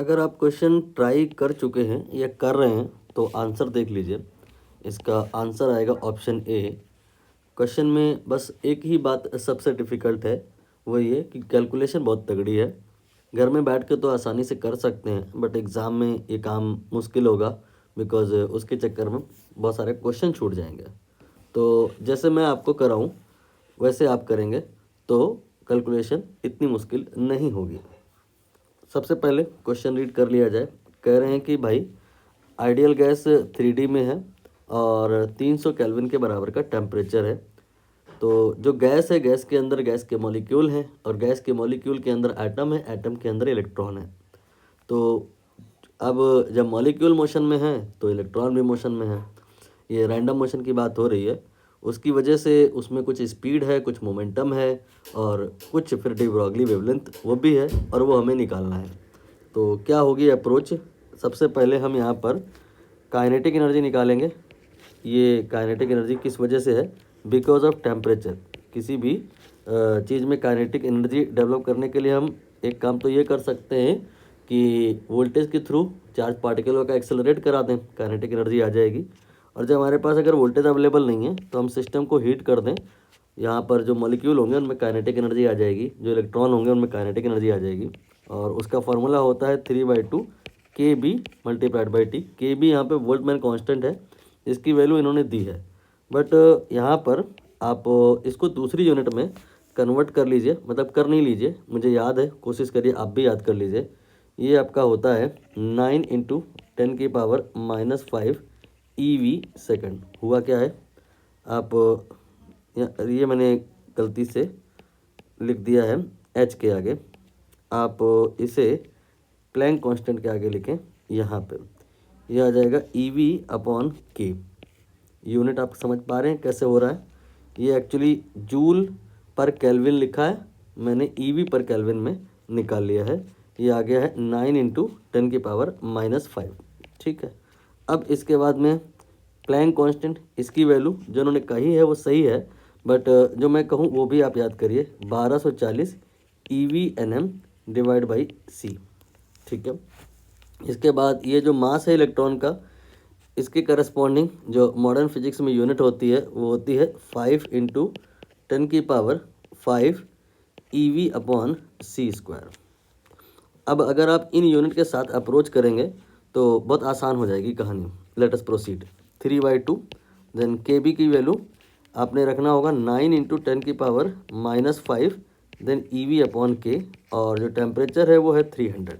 अगर आप question try कर चुके हैं या कर रहे हैं तो आंसर देख लीजिए। इसका आंसर आएगा ऑप्शन ए। क्वेश्चन में बस एक ही बात सबसे डिफ़िकल्ट है, वो ये कि कैलकुलेशन बहुत तगड़ी है। घर में बैठ के तो आसानी से कर सकते हैं, बट एग्ज़ाम में ये काम मुश्किल होगा, बिकॉज़ उसके चक्कर में बहुत सारे क्वेश्चन छूट जाएंगे। तो जैसे मैं आपको कराऊँ वैसे आप करेंगे तो कैलकुलेशन इतनी मुश्किल नहीं होगी। सबसे पहले क्वेश्चन रीड कर लिया जाए। कह रहे हैं कि भाई आइडियल गैस 3D में है और 300 केल्विन के बराबर का टेम्परेचर है। तो जो गैस है, गैस के अंदर गैस के मॉलिक्यूल हैं और गैस के मॉलिक्यूल के अंदर एटम है, एटम के अंदर इलेक्ट्रॉन है। तो अब जब मॉलिक्यूल मोशन में है तो इलेक्ट्रॉन भी मोशन में है। ये रैंडम मोशन की बात हो रही है, उसकी वजह से उसमें कुछ स्पीड है, कुछ मोमेंटम है और कुछ फिर डी ब्रॉगली वेवलेंथ वो भी है, और वो हमें निकालना है। तो क्या होगी अप्रोच? सबसे पहले हम यहाँ पर काइनेटिक एनर्जी निकालेंगे। ये काइनेटिक एनर्जी किस वजह से है? Because of temperature. किसी भी चीज़ में काइनेटिक एनर्जी डेवलप करने के लिए हम एक काम तो ये कर सकते हैं कि वोल्टेज के थ्रू चार्ज पार्टिकलों का एक्सेलरेट करा दें, काइनेटिक एनर्जी आ जाएगी। और जब हमारे पास अगर वोल्टेज अवेलेबल नहीं है तो हम सिस्टम को हीट कर दें, यहाँ पर जो मॉलिक्यूल होंगे उनमें काइनेटिक एनर्जी आ जाएगी, जो इलेक्ट्रॉन होंगे उनमें काइनेटिक एनर्जी आ जाएगी। और उसका फार्मूला होता है 3/2 KB मल्टीप्लाइड बाई टी। के बी यहाँ पर वोल्टमैन कांस्टेंट है, इसकी वैल्यू इन्होंने दी है। बट यहाँ पर आप इसको दूसरी यूनिट में कन्वर्ट कर लीजिए, मतलब कर नहीं लीजिए, मुझे याद है, कोशिश करिए आप भी याद कर लीजिए। ये आपका होता है 9 × 10⁻⁻5 EV सेकंड। हुआ क्या है, आप ये मैंने गलती से लिख दिया है H के आगे, आप इसे प्लैंक कांस्टेंट के आगे लिखें। यहाँ पे ये आ जाएगा EV/K। यूनिट आप समझ पा रहे हैं कैसे हो रहा है? ये एक्चुअली जूल पर केल्विन लिखा है, मैंने EV पर केल्विन में निकाल लिया है। ये आ गया है 9 × 10⁻⁻5। ठीक है। अब इसके बाद में प्लैंक कांस्टेंट, इसकी वैल्यू जो उन्होंने कही है वो सही है, बट जो मैं कहूँ वो भी आप याद करिए, 1240 EV/Nm/c। ठीक है। इसके बाद ये जो मास है इलेक्ट्रॉन का, इसके करस्पॉन्डिंग जो मॉडर्न फिजिक्स में यूनिट होती है वो होती है 5 × 10⁵ EV/c²। अब अगर आप इन यूनिट के साथ अप्रोच करेंगे तो बहुत आसान हो जाएगी कहानी। Let us proceed. 3/2 then KB की वैल्यू आपने रखना होगा 9 × 10⁻⁻5 देन EV/K, और जो टेम्परेचर है वो है 300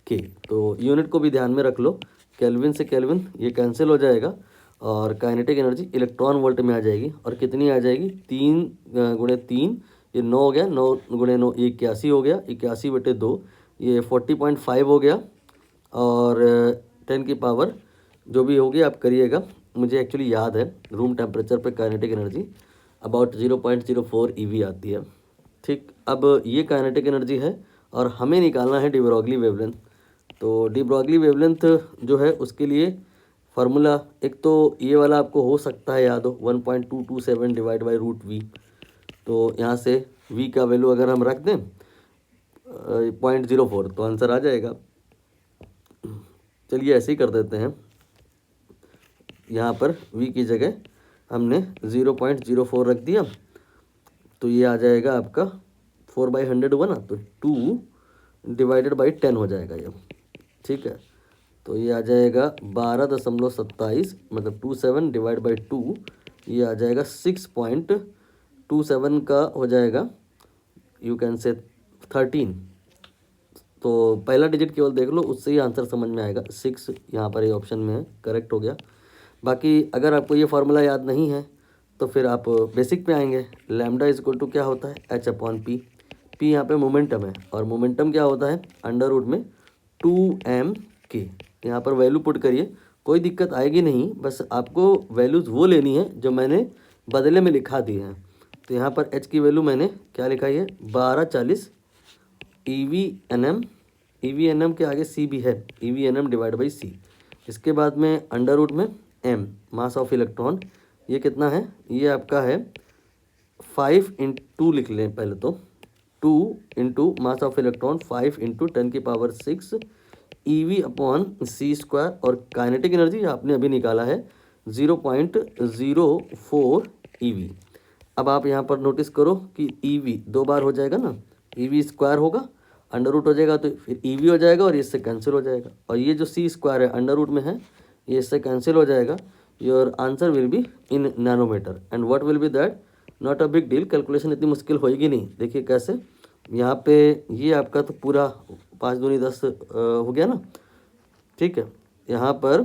K। तो यूनिट को भी ध्यान में रख लो, केल्विन से केल्विन ये कैंसिल हो जाएगा और काइनेटिक एनर्जी इलेक्ट्रॉन वोल्ट में आ जाएगी। और कितनी आ जाएगी? 3 × 3, ये 9 हो गया, 9 × 9 81 हो गया, 81/2 ये 40.5 हो गया। और 10 की पावर जो भी होगी आप करिएगा, मुझे एक्चुअली याद है रूम टेम्परेचर पे काइनेटिक एनर्जी अबाउट 0.04 EV आती है। ठीक, अब ये काइनेटिक एनर्जी है और हमें निकालना है डी ब्रॉगली वेवलेंथ। तो डी ब्रॉगली वेवलेंथ जो है उसके लिए फार्मूला एक तो ये वाला आपको हो सकता है याद हो, 1.227 /√V। तो यहाँ से V का वैल्यू अगर हम रख दें 0.04 तो आंसर आ जाएगा। चलिए ऐसे ही कर देते हैं, यहाँ पर V की जगह हमने 0.04 रख दिया, तो ये आ जाएगा आपका 4/100 हुआ ना, तो 2/10 हो जाएगा ये। ठीक है, तो ये आ जाएगा 12.27, मतलब 27/2, ये आ जाएगा 6.27 का हो जाएगा, यू कैन से 13। तो पहला डिजिट केवल देख लो, उससे ही आंसर समझ में आएगा। 6 यहाँ पर ये ऑप्शन में है, करेक्ट हो गया। बाकी अगर आपको ये फार्मूला याद नहीं है तो फिर आप बेसिक पे आएंगे। लैम्डा इज इक्वल टू क्या होता है? H/P। P यहाँ पे मोमेंटम है, और मोमेंटम क्या होता है? √ में 2mk। यहाँ पर वैल्यू पुट करिए, कोई दिक्कत आएगी नहीं, बस आपको वैल्यूज़ वो लेनी है जो मैंने बदले में लिखा दी हैं। तो यहाँ पर H की वैल्यू मैंने क्या लिखा है? 1240 EV/Nm के आगे C भी है, EV/Nm/c। इसके बाद में √ में m, मास ऑफ इलेक्ट्रॉन, ये कितना है? ये आपका है 5 × 2 लिख लें पहले तो, 2 × mass of electron 5 × 10⁶ EV upon c² और काइनेटिक एनर्जी आपने अभी निकाला है 0.04 EV। अब आप यहाँ पर नोटिस करो कि EV 2 बार हो जाएगा ना, EV² होगा, अंडर रूट हो जाएगा तो फिर EV हो जाएगा और इससे कैंसिल हो जाएगा, और ये जो c² है अंडर रूट में है, ये इससे कैंसिल हो जाएगा। Your answer will be in nanometer and what will be that, not a big deal, calculation इतनी मुश्किल होएगी नहीं। देखिए कैसे, यहाँ पे ये आपका तो पूरा 5 दूनी 10 हो गया ना, ठीक है। यहाँ पर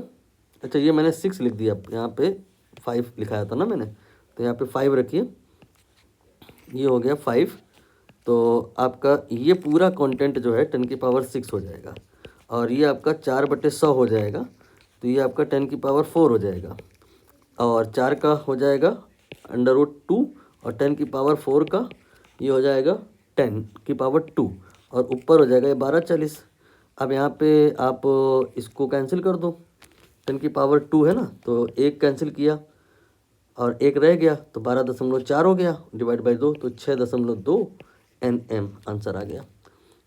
अच्छा ये मैंने 6 लिख दिया, यहाँ पे 5 लिखाया था ना मैंने, तो यहाँ पे 5 रखिए, ये हो गया 5। तो आपका ये पूरा कंटेंट जो है 10⁶ हो जाएगा, और ये आपका 4/100 हो जाएगा, तो ये आपका 10⁴ हो जाएगा, और 4 का हो जाएगा √2 और 10⁴ का ये हो जाएगा 10⁻², और ऊपर हो जाएगा ये 1240। अब यहाँ पे आप इसको कैंसिल कर दो, 10⁻² है ना, तो एक कैंसिल किया और एक रह गया, तो 12.4 हो गया, डिवाइड बाई 2 तो 6.2 Nm आंसर आ गया।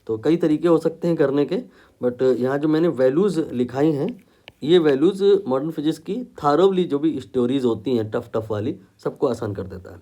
तो कई तरीके हो सकते हैं करने के, बट यहाँ जो मैंने वैल्यूज़ लिखाई हैं, ये वैल्यूज़ मॉडर्न फिजिक्स की थारोवली जो भी स्टोरीज होती हैं टफ वाली, सबको आसान कर देता है।